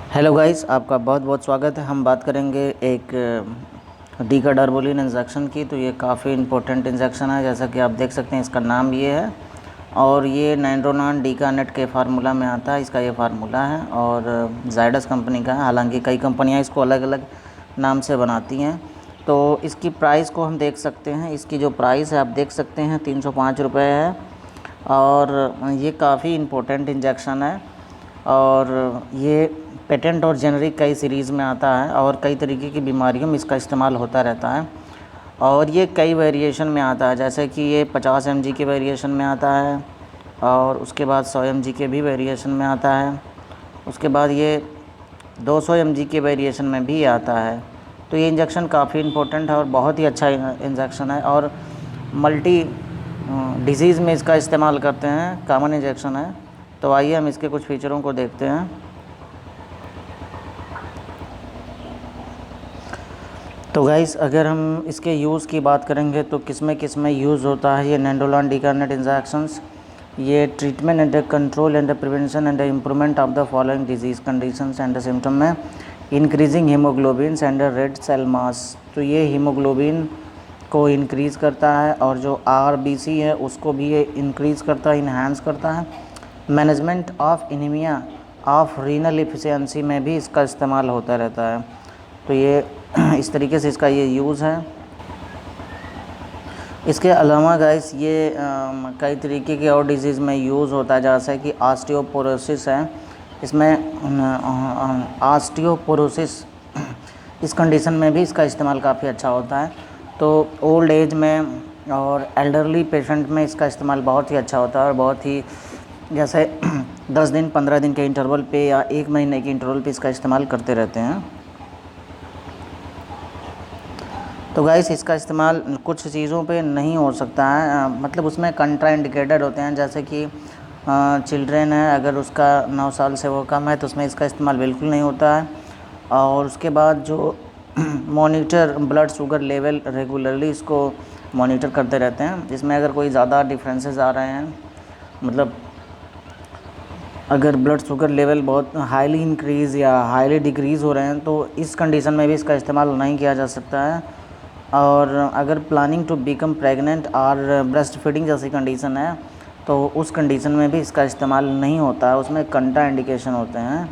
Hello guys, आपका बहुत बहुत स्वागत है। हम बात करेंगे एक डीकाडार्बोलिन इंजेक्शन की। तो ये काफ़ी इंपॉर्टेंट इंजेक्शन है, जैसा कि आप देख सकते हैं इसका नाम ये है और ये नाइट्रोनॉन डीकानेट के फार्मूला में आता है। इसका ये फार्मूला है और जायडस कंपनी का है। हालांकि कई कंपनियां इसको अलग अलग नाम से बनाती हैं। तो इसकी प्राइस को हम देख सकते हैं। इसकी जो प्राइस है आप देख सकते हैं 305 रुपये है और ये काफ़ी इम्पोर्टेंट इंजेक्शन है और ये पेटेंट और जेनरिक कई सीरीज़ में आता है और कई तरीके की बीमारियों में इसका इस्तेमाल होता रहता है। और ये कई वेरिएशन में आता है, जैसे कि ये 50 mg के वेरिएशन में आता है और उसके बाद 100 mg के भी वेरिएशन में आता है। उसके बाद ये 200 mg के वेरिएशन में भी आता है। तो ये इंजेक्शन काफ़ी इम्पोर्टेंट है और बहुत ही अच्छा इंजेक्शन है और मल्टी डिजीज़ में इसका इस्तेमाल करते हैं। कॉमन इंजेक्शन है। तो आइए हम इसके कुछ फ़ीचरों को देखते हैं। तो गाइस, अगर हम इसके यूज़ की बात करेंगे तो किस में यूज़ होता है ये नाइट्रोनॉन डीकानेट इंजेक्शंस। ये treatment and control and prevention and improvement of the following disease conditions and symptom में increasing haemoglobin and red cell mass. तो ये हीमोग्लोबिन को इंक्रीज़ करता है और जो RBC है उसको भी ये इंक्रीज़ करता है, इन्हांस करता है। Management of anaemia of renal efficiency में भी इसका इस्तेमाल होता रहता है। तो ये इस तरीके से इसका ये यूज़ है। इसके अलावा गाइस ये कई तरीके के और डिजीज़ में यूज़ होता है, जैसे कि ऑस्टियोपोरोसिस है। इसमें ऑस्टियोपोरोसिस इस कंडीशन में भी इसका इस्तेमाल काफ़ी अच्छा होता है। तो ओल्ड एज में और एल्डरली पेशेंट में इसका इस्तेमाल बहुत ही अच्छा होता है और बहुत ही जैसे 10 दिन 15 दिन के इंटरवल पे या 1 महीने के इंटरवल पे इसका इस्तेमाल करते रहते हैं। तो गाइस, इसका इस्तेमाल कुछ चीज़ों पे नहीं हो सकता है, मतलब उसमें कंट्राइंडिकेटेड होते हैं। जैसे कि चिल्ड्रेन है, अगर उसका 9 साल से वो कम है तो उसमें इसका इस्तेमाल बिल्कुल नहीं होता है। और उसके बाद जो monitor blood sugar level regularly इसको मॉनिटर करते रहते हैं, जिसमें अगर कोई ज़्यादा डिफरेंसेस आ रहे हैं, मतलब अगर ब्लड शुगर लेवल बहुत हाईली इंक्रीज़ या हाईली डिक्रीज़ हो रहे हैं तो इस कंडीशन में भी इसका इस्तेमाल नहीं किया जा सकता है। और अगर प्लानिंग टू बिकम प्रेग्नेंट और ब्रेस्ट फीडिंग जैसी कंडीशन है तो उस कंडीशन में भी इसका इस्तेमाल नहीं होता है, उसमें कंट्रा इंडिकेशन होते हैं।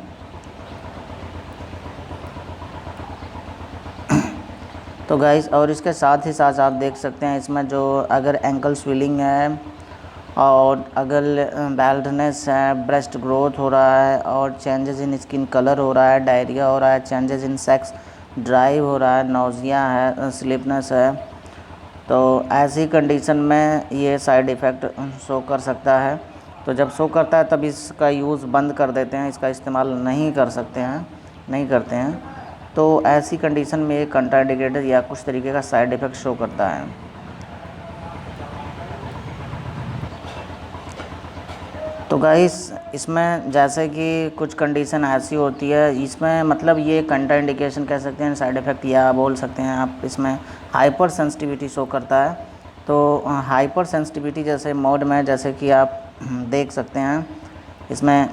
तो गाइस, और इसके साथ ही साथ आप देख सकते हैं इसमें जो अगर एंकल स्विलिंग है और अगर बैल्डनेस है, ब्रेस्ट ग्रोथ हो रहा है और चेंजेस इन स्किन कलर हो रहा है, डायरिया हो रहा है, चेंजेस इन सेक्स ड्राइव हो रहा है, नोज़िया है, स्लीपनेस है, तो ऐसी कंडीशन में ये साइड इफ़ेक्ट शो कर सकता है। तो जब शो करता है तब इसका यूज़ बंद कर देते हैं, इसका इस्तेमाल नहीं करते हैं। तो ऐसी कंडीशन में एक कंट्राइंडिकेटेड या कुछ तरीके का साइड इफ़ेक्ट शो करता है। तो गाइस, इसमें जैसे कि कुछ कंडीशन ऐसी होती है, इसमें मतलब ये कंट्राइंडिकेशन कह सकते हैं, साइड इफ़ेक्ट या बोल सकते हैं आप, इसमें हाइपर सेंसिटिविटी शो करता है। तो हाइपर सेंसिटिविटी जैसे मोड में, जैसे कि आप देख सकते हैं इसमें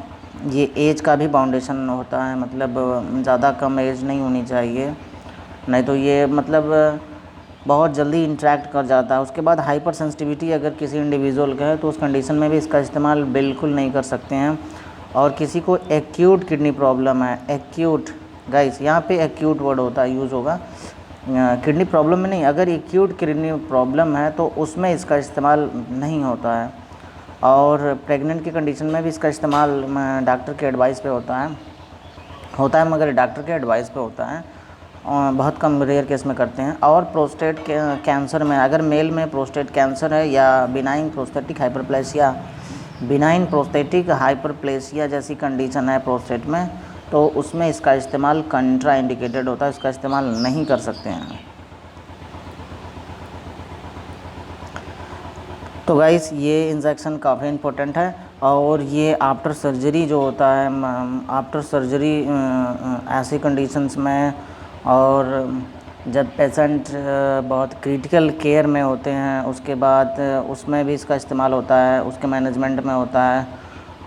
ये एज का भी बाउंडेशन होता है, मतलब ज़्यादा कम एज नहीं होनी चाहिए, नहीं तो ये मतलब बहुत जल्दी इंटरेक्ट कर जाता है। उसके बाद हाइपर सेंसिटिविटी अगर किसी इंडिविजुअल का है तो उस कंडीशन में भी इसका इस्तेमाल बिल्कुल नहीं कर सकते हैं। और किसी को एक्यूट किडनी प्रॉब्लम है, एक्यूट गाइस यहाँ पे एक्यूट वर्ड होता है, यूज़ होगा किडनी प्रॉब्लम में नहीं, अगर एक्यूट किडनी प्रॉब्लम है तो उसमें इसका इस्तेमाल नहीं होता है। और प्रेग्नेंट की कंडीशन में भी इसका इस्तेमाल डॉक्टर के एडवाइस पे होता है, मगर डॉक्टर के एडवाइस पे होता है, बहुत कम रेयर केस में करते हैं। और प्रोस्टेट कैंसर में, अगर मेल में प्रोस्टेट कैंसर है या बिनाइन प्रोस्टेटिक हाइपरप्लेसिया जैसी कंडीशन है प्रोस्टेट में, तो उसमें इसका इस्तेमाल कंट्रा इंडिकेटेड होता है, इसका इस्तेमाल नहीं कर सकते हैं। तो गाइस, ये इंजेक्शन काफ़ी इम्पोर्टेंट है और ये आफ्टर सर्जरी जो होता है, आफ्टर सर्जरी ऐसी कंडीशंस में, और जब पेशेंट बहुत क्रिटिकल केयर में होते हैं उसके बाद उसमें भी इसका इस्तेमाल होता है, उसके मैनेजमेंट में होता है।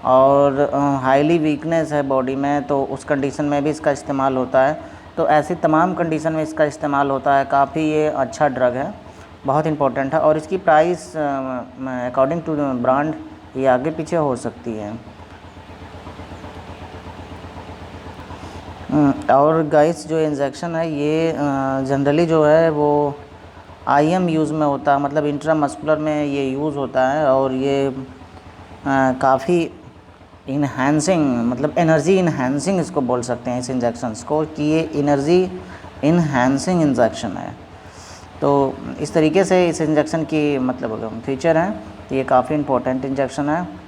और हाईली वीकनेस है बॉडी में, तो उस कंडीशन में भी इसका इस्तेमाल होता है। तो ऐसी तमाम कंडीशन में इसका इस्तेमाल होता है। काफ़ी ये अच्छा ड्रग है, बहुत इम्पोर्टेंट है। और इसकी प्राइस अकॉर्डिंग टू ब्रांड ये आगे पीछे हो सकती है। और गाइस जो इंजेक्शन है ये जनरली जो है वो आईएम यूज़ में होता है, मतलब इंट्रामस्कुलर में ये यूज़ होता है। और ये काफ़ी इन्हांसिंग, मतलब एनर्जी इन्हांसिंग इसको बोल सकते हैं इस इंजेक्शंस को, कि ये एनर्जी इन्हांसिंग इंजेक्शन है। तो इस तरीके से इस इंजेक्शन की मतलब फीचर हैं। तो ये काफ़ी इम्पोर्टेंट इंजेक्शन है।